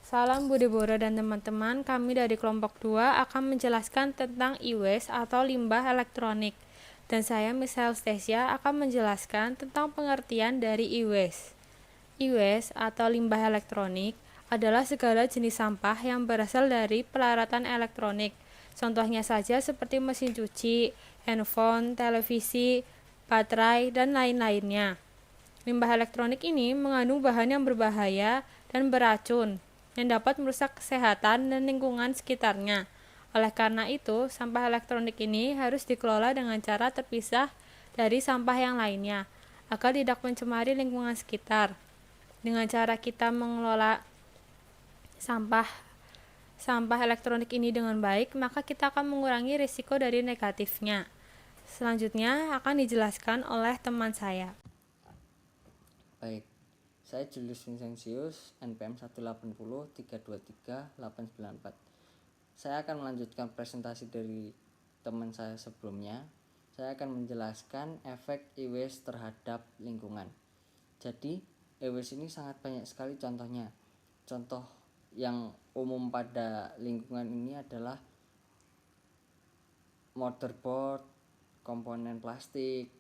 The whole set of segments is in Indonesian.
Salam Bu Deborah dan teman-teman, kami dari kelompok 2 akan menjelaskan tentang e-waste atau limbah elektronik. Dan saya, Miss Helstesia, akan menjelaskan tentang pengertian dari e-waste. E-waste atau limbah elektronik adalah segala jenis sampah yang berasal dari peralatan elektronik. Contohnya saja seperti mesin cuci, handphone, televisi, baterai, dan lain-lainnya. Limbah elektronik ini mengandung bahan yang berbahaya dan beracun yang dapat merusak kesehatan dan lingkungan sekitarnya. Oleh karena itu, sampah elektronik ini harus dikelola dengan cara terpisah dari sampah yang lainnya, agar tidak mencemari lingkungan sekitar. Dengan cara kita mengelola sampah sampah elektronik ini dengan baik, maka kita akan mengurangi risiko dari negatifnya. Selanjutnya akan dijelaskan oleh teman saya. Baik, saya Julius Vincenzius, NPM 180323894. Saya akan melanjutkan presentasi dari teman saya sebelumnya. Saya akan menjelaskan efek e-waste terhadap lingkungan. Jadi, e-waste ini sangat banyak sekali contohnya. Contoh yang umum pada lingkungan ini adalah motherboard, komponen plastik,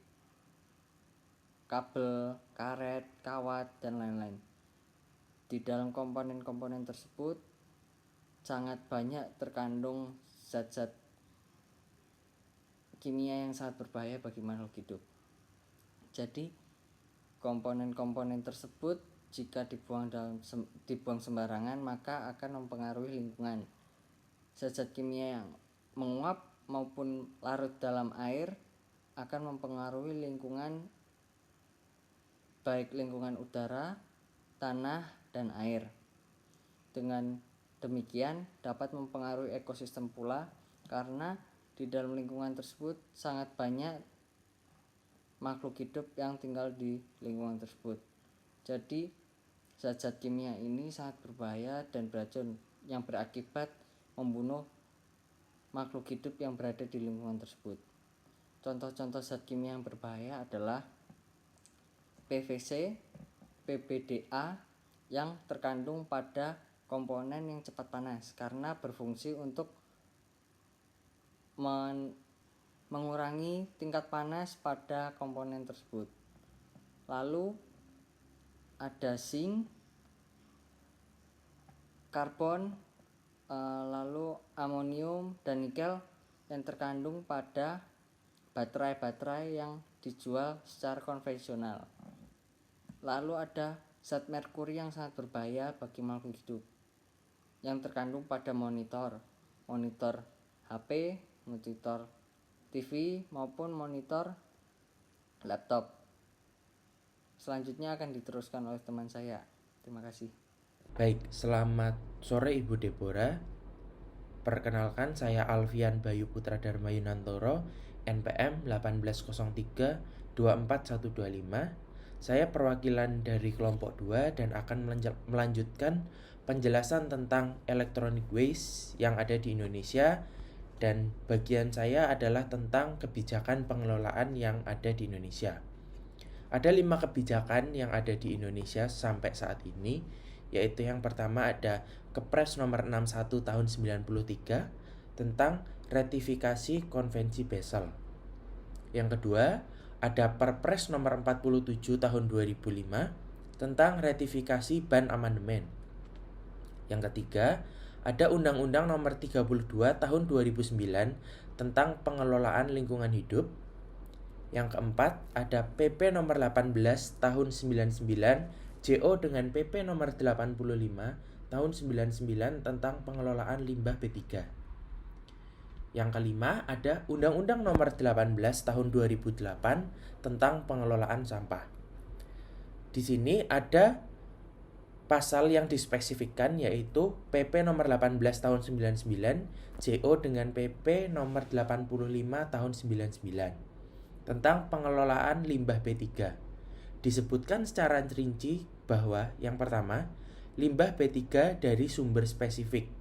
kabel, karet, kawat, dan lain-lain. Di dalam komponen-komponen tersebut sangat banyak terkandung zat-zat kimia yang sangat berbahaya bagi makhluk hidup. Jadi, komponen-komponen tersebut jika dibuang sembarangan maka akan mempengaruhi lingkungan. Zat-zat kimia yang menguap maupun larut dalam air akan mempengaruhi lingkungan, baik lingkungan udara, tanah, dan air. Dengan demikian dapat mempengaruhi ekosistem pula, karena di dalam lingkungan tersebut sangat banyak makhluk hidup yang tinggal di lingkungan tersebut. Jadi zat-zat kimia ini sangat berbahaya dan beracun yang berakibat membunuh makhluk hidup yang berada di lingkungan tersebut. Contoh-contoh zat kimia yang berbahaya adalah PVC, PBDA yang terkandung pada komponen yang cepat panas karena berfungsi untuk mengurangi tingkat panas pada komponen tersebut. Lalu ada zinc, karbon, lalu amonium dan nikel yang terkandung pada baterai-baterai yang dijual secara konvensional. Lalu ada zat merkuri yang sangat berbahaya bagi makhluk hidup yang terkandung pada monitor HP, monitor TV maupun monitor laptop. Selanjutnya akan diteruskan oleh teman saya. Terima kasih. Baik, selamat sore Ibu Deborah. Perkenalkan, saya Alfian Bayu Putra Dharma Yunantoro, NPM 180324125. Saya perwakilan dari kelompok 2 dan akan melanjutkan penjelasan tentang electronic waste yang ada di Indonesia, dan bagian saya adalah tentang kebijakan pengelolaan yang ada di Indonesia. Ada 5 kebijakan yang ada di Indonesia sampai saat ini, yaitu yang pertama ada Kepres nomor 61 tahun 93 tentang ratifikasi konvensi Basel. Yang kedua, ada Perpres nomor 47 tahun 2005 tentang ratifikasi ban amandemen. Yang ketiga, ada Undang-Undang nomor 32 tahun 2009 tentang pengelolaan lingkungan hidup. Yang keempat, ada PP nomor 18 tahun 99 JO dengan PP nomor 85 tahun 99 tentang pengelolaan limbah B3. Yang kelima, ada Undang-Undang nomor 18 tahun 2008 tentang pengelolaan sampah. Di sini ada pasal yang dispesifikkan, yaitu PP nomor 18 tahun 99 JO dengan PP nomor 85 tahun 99 tentang pengelolaan limbah B3. Disebutkan secara rinci bahwa yang pertama, limbah B3 dari sumber spesifik,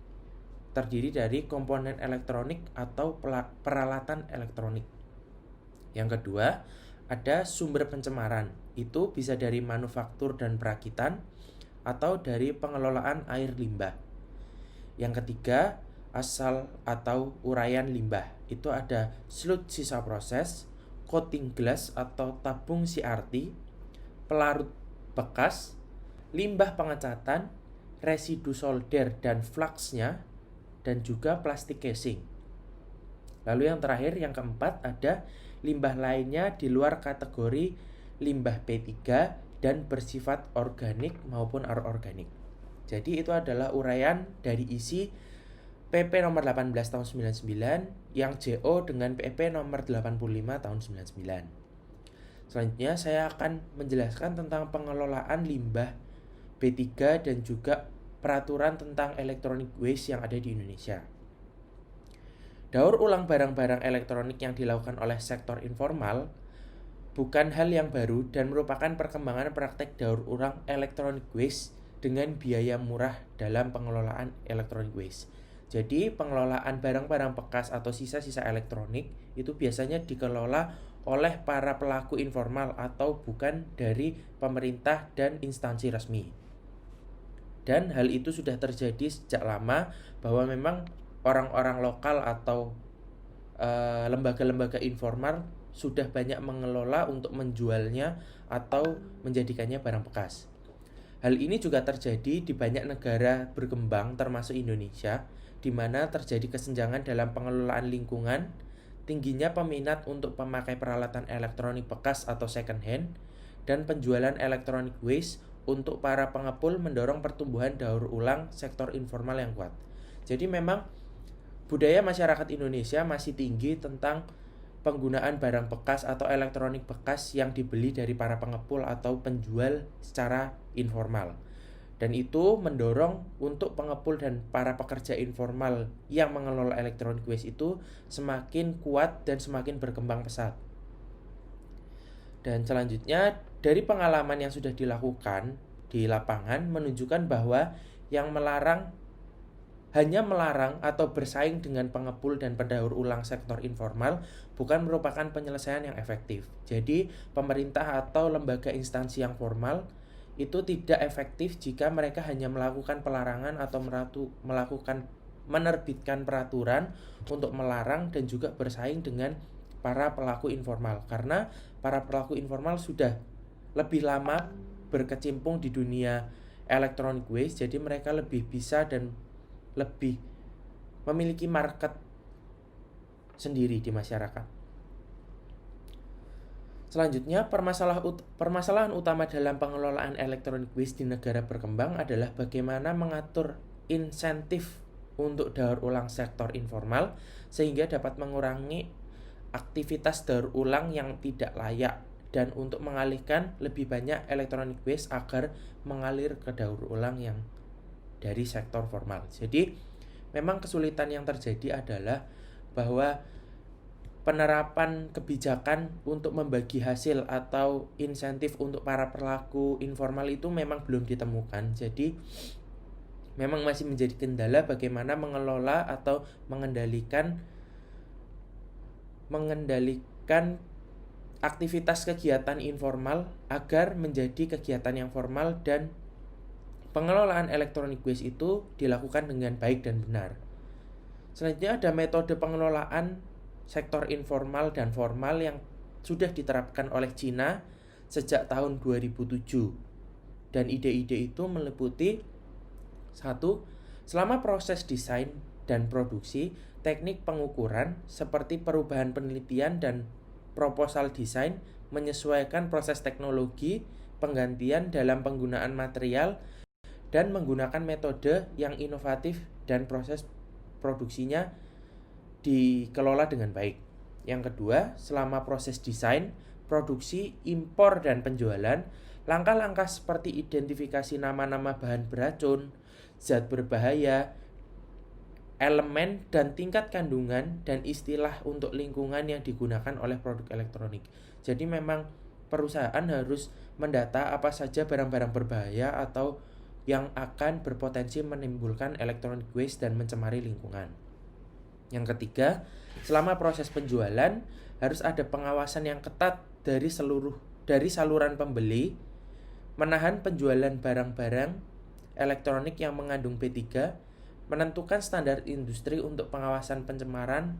terdiri dari komponen elektronik atau peralatan elektronik. Yang kedua, ada sumber pencemaran, itu bisa dari manufaktur dan perakitan, atau dari pengelolaan air limbah. Yang ketiga, asal atau uraian limbah. Itu ada sludge sisa proses, coating glass atau tabung CRT, pelarut bekas, limbah pengecatan, residu solder dan fluxnya, dan juga plastik casing. Lalu yang terakhir, yang keempat, ada limbah lainnya di luar kategori limbah P3 dan bersifat organik maupun anorganik. Jadi itu adalah uraian dari isi PP nomor 18 tahun 99 yang JO dengan PP nomor 85 tahun 99. Selanjutnya saya akan menjelaskan tentang pengelolaan limbah B3 dan juga peraturan tentang electronic waste yang ada di Indonesia. Daur ulang barang-barang elektronik yang dilakukan oleh sektor informal bukan hal yang baru dan merupakan perkembangan praktek daur ulang electronic waste dengan biaya murah dalam pengelolaan electronic waste. Jadi pengelolaan barang-barang bekas atau sisa-sisa elektronik itu biasanya dikelola oleh para pelaku informal atau bukan dari pemerintah dan instansi resmi. Dan hal itu sudah terjadi sejak lama, bahwa memang orang-orang lokal atau lembaga-lembaga informal sudah banyak mengelola untuk menjualnya atau menjadikannya barang bekas. Hal ini juga terjadi di banyak negara berkembang termasuk Indonesia, di mana terjadi kesenjangan dalam pengelolaan lingkungan, tingginya peminat untuk pemakai peralatan elektronik bekas atau second hand, dan penjualan electronic waste untuk para pengepul mendorong pertumbuhan daur ulang sektor informal yang kuat. Jadi memang budaya masyarakat Indonesia masih tinggi tentang penggunaan barang bekas atau elektronik bekas yang dibeli dari para pengepul atau penjual secara informal. Dan itu mendorong untuk pengepul dan para pekerja informal yang mengelola electronic waste itu semakin kuat dan semakin berkembang pesat. Dan selanjutnya, dari pengalaman yang sudah dilakukan di lapangan menunjukkan bahwa yang hanya melarang atau bersaing dengan pengepul dan pendaur ulang sektor informal bukan merupakan penyelesaian yang efektif. Jadi, pemerintah atau lembaga instansi yang formal itu tidak efektif jika mereka hanya melakukan pelarangan atau menerbitkan peraturan untuk melarang dan juga bersaing dengan para pelaku informal. Karena para pelaku informal sudah lebih lama berkecimpung di dunia electronic waste, jadi mereka lebih bisa dan lebih memiliki market sendiri di masyarakat. Selanjutnya, permasalahan utama dalam pengelolaan electronic waste di negara berkembang adalah bagaimana mengatur insentif untuk daur ulang sektor informal sehingga dapat mengurangi aktivitas daur ulang yang tidak layak dan untuk mengalihkan lebih banyak electronic waste agar mengalir ke daur ulang yang dari sektor formal. Jadi memang kesulitan yang terjadi adalah bahwa penerapan kebijakan untuk membagi hasil atau insentif untuk para pelaku informal itu memang belum ditemukan. Jadi memang masih menjadi kendala bagaimana mengelola atau mengendalikan aktivitas kegiatan informal agar menjadi kegiatan yang formal dan pengelolaan electronic waste itu dilakukan dengan baik dan benar. Selanjutnya ada metode pengelolaan sektor informal dan formal yang sudah diterapkan oleh Cina sejak tahun 2007. Dan ide-ide itu meliputi 1. Selama proses desain dan produksi, teknik pengukuran seperti perubahan penelitian dan proposal desain menyesuaikan proses teknologi, penggantian dalam penggunaan material, dan menggunakan metode yang inovatif dan proses produksinya dikelola dengan baik. Yang kedua, selama proses desain, produksi, impor, dan penjualan, langkah-langkah seperti identifikasi nama-nama bahan beracun, zat berbahaya, elemen dan tingkat kandungan dan istilah untuk lingkungan yang digunakan oleh produk elektronik. Jadi memang perusahaan harus mendata apa saja barang-barang berbahaya atau yang akan berpotensi menimbulkan electronic waste dan mencemari lingkungan. Yang ketiga, selama proses penjualan harus ada pengawasan yang ketat dari saluran pembeli, menahan penjualan barang-barang elektronik yang mengandung B3, menentukan standar industri untuk pengawasan pencemaran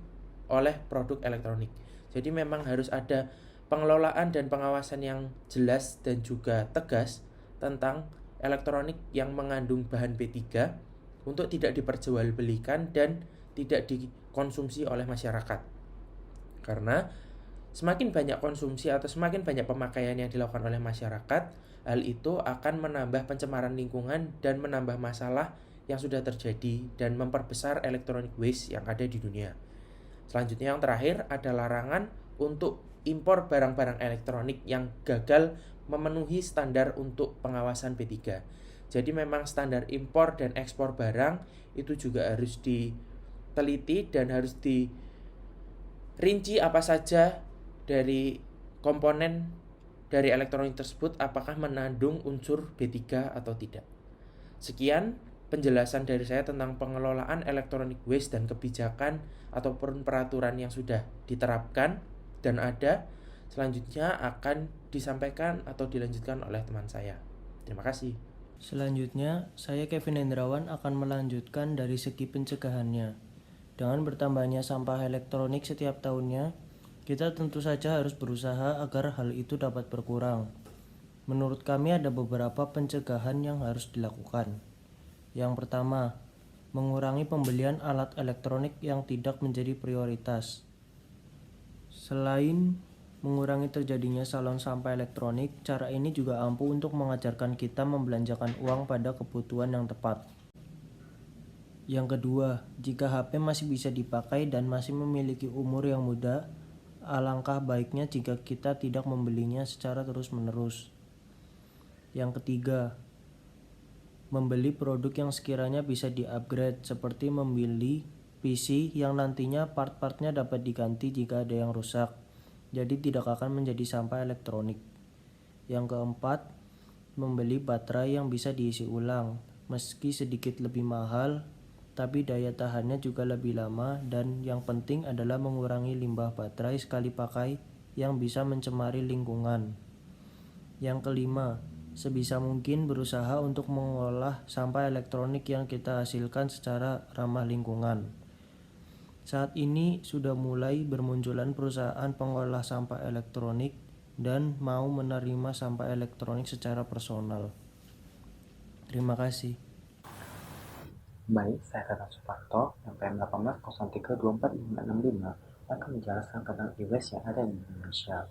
oleh produk elektronik. Jadi memang harus ada pengelolaan dan pengawasan yang jelas dan juga tegas tentang elektronik yang mengandung bahan B3 untuk tidak diperjualbelikan dan tidak dikonsumsi oleh masyarakat. Karena semakin banyak konsumsi atau semakin banyak pemakaian yang dilakukan oleh masyarakat, hal itu akan menambah pencemaran lingkungan dan menambah masalah yang sudah terjadi dan memperbesar electronic waste yang ada di dunia. Selanjutnya yang terakhir ada larangan untuk impor barang-barang elektronik yang gagal memenuhi standar untuk pengawasan B3. Jadi memang standar impor dan ekspor barang itu juga harus diteliti dan harus dirinci apa saja dari komponen dari elektronik tersebut apakah mengandung unsur B3 atau tidak. Sekian penjelasan dari saya tentang pengelolaan electronic waste dan kebijakan ataupun peraturan yang sudah diterapkan dan ada. Selanjutnya akan disampaikan atau dilanjutkan oleh teman saya. Terima kasih. Selanjutnya, saya Kevin Hendrawan akan melanjutkan dari segi pencegahannya. Dengan bertambahnya sampah elektronik setiap tahunnya, kita tentu saja harus berusaha agar hal itu dapat berkurang. Menurut kami ada beberapa pencegahan yang harus dilakukan. Yang pertama, mengurangi pembelian alat elektronik yang tidak menjadi prioritas. Selain mengurangi terjadinya salon sampah elektronik, cara ini juga ampuh untuk mengajarkan kita membelanjakan uang pada kebutuhan yang tepat. Yang kedua, jika HP masih bisa dipakai dan masih memiliki umur yang muda, alangkah baiknya jika kita tidak membelinya secara terus-menerus. Yang ketiga, membeli produk yang sekiranya bisa di-upgrade, seperti membeli PC yang nantinya part-partnya dapat diganti jika ada yang rusak, jadi tidak akan menjadi sampah elektronik. Yang keempat, membeli baterai yang bisa diisi ulang, meski sedikit lebih mahal, tapi daya tahannya juga lebih lama, dan yang penting adalah mengurangi limbah baterai sekali pakai yang bisa mencemari lingkungan. Yang kelima, sebisa mungkin berusaha untuk mengolah sampah elektronik yang kita hasilkan secara ramah lingkungan. Saat ini sudah mulai bermunculan perusahaan pengolah sampah elektronik dan mau menerima sampah elektronik secara personal. Terima kasih. Baik, saya Tata Suparto, NPM 1803245565 akan menjelaskan tentang e-waste yang ada di Indonesia.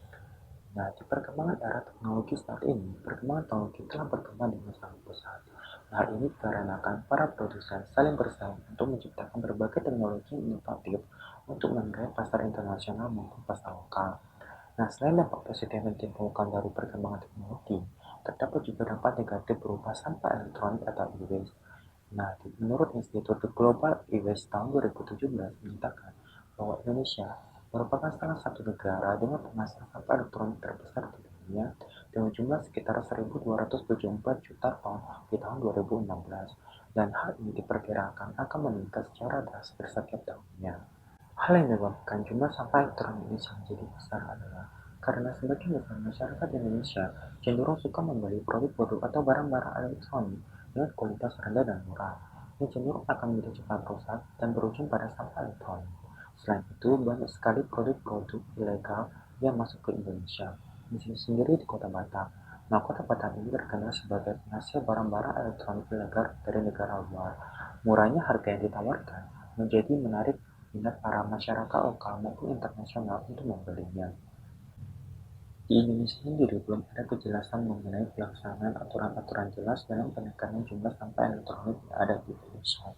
Nah, di perkembangan era teknologi saat ini, perkembangan teknologi telah berkembang dengan sangat pesat. Hal ini dikarenakan para produsen saling bersaing untuk menciptakan berbagai teknologi inovatif untuk menggait pasar internasional maupun pasar lokal. Nah, selain dampak positif yang ditimbulkan dari perkembangan teknologi, terdapat juga dampak negatif berupa sampah elektronik atau e-waste. Nah, menurut Institut Global E-Waste tahun 2017 menyatakan bahwa Indonesia merupakan salah satu negara dengan penghasil sampah elektronik terbesar di dunia dengan jumlah sekitar 1.274 juta ton di tahun 2016, dan hal ini diperkirakan akan meningkat secara drastis setiap tahunnya. Hal yang menyebabkan jumlah sampah elektronik Indonesia menjadi besar adalah karena sebagian besar masyarakat Indonesia cenderung suka membeli produk-produk atau barang-barang elektronik dengan kualitas rendah dan murah, yang cenderung akan menjadi cepat rusak dan berujung pada sampah elektronik. Selain itu, banyak sekali produk-produk ilegal yang masuk ke Indonesia, misalnya sendiri di Kota Batam. Nah, Kota Batam ini terkenal sebagai penghasil barang-barang elektronik ilegal dari negara luar. Murahnya harga yang ditawarkan menjadi menarik minat para masyarakat lokal maupun internasional untuk membelinya. Di Indonesia sendiri belum ada kejelasan mengenai pelaksanaan aturan-aturan jelas dalam penekanan jumlah sampah elektronik yang ada di Indonesia.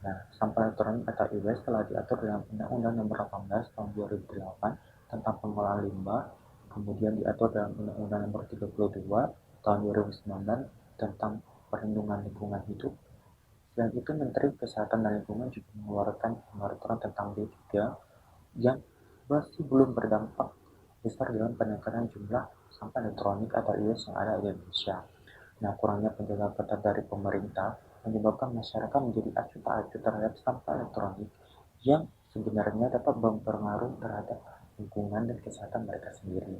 Nah, sampah elektronik atau e-waste telah diatur dalam Undang-Undang Nomor 18 Tahun 2008 tentang pengolahan limbah, kemudian diatur dalam Undang-Undang Nomor 32 Tahun 2009 tentang perlindungan lingkungan hidup. Selain itu, Menteri Kesehatan dan Lingkungan juga mengeluarkan peraturan tentang B3 yang masih belum berdampak besar dalam penekanan jumlah sampah elektronik atau e-waste yang ada di Indonesia. Nah, kurangnya penjagaan ketat dari pemerintah menyebabkan masyarakat menjadi acuh tak acuh terhadap sampah elektronik yang sebenarnya dapat berpengaruh terhadap lingkungan dan kesehatan mereka sendiri.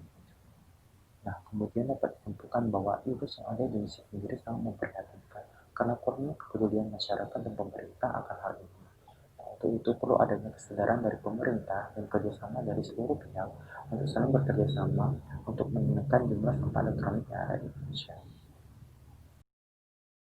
Nah, kemudian dapat ditentukan bahwa e-waste yang ada di Indonesia sendiri sangat memprihatinkan. karena kurangnya kepedulian masyarakat dan pemerintah akan hal ini. Nah, untuk itu perlu adanya kesadaran dari pemerintah dan kerjasama dari seluruh pihak untuk saling bekerja sama untuk menekan jumlah sampah elektronik yang ada di Indonesia.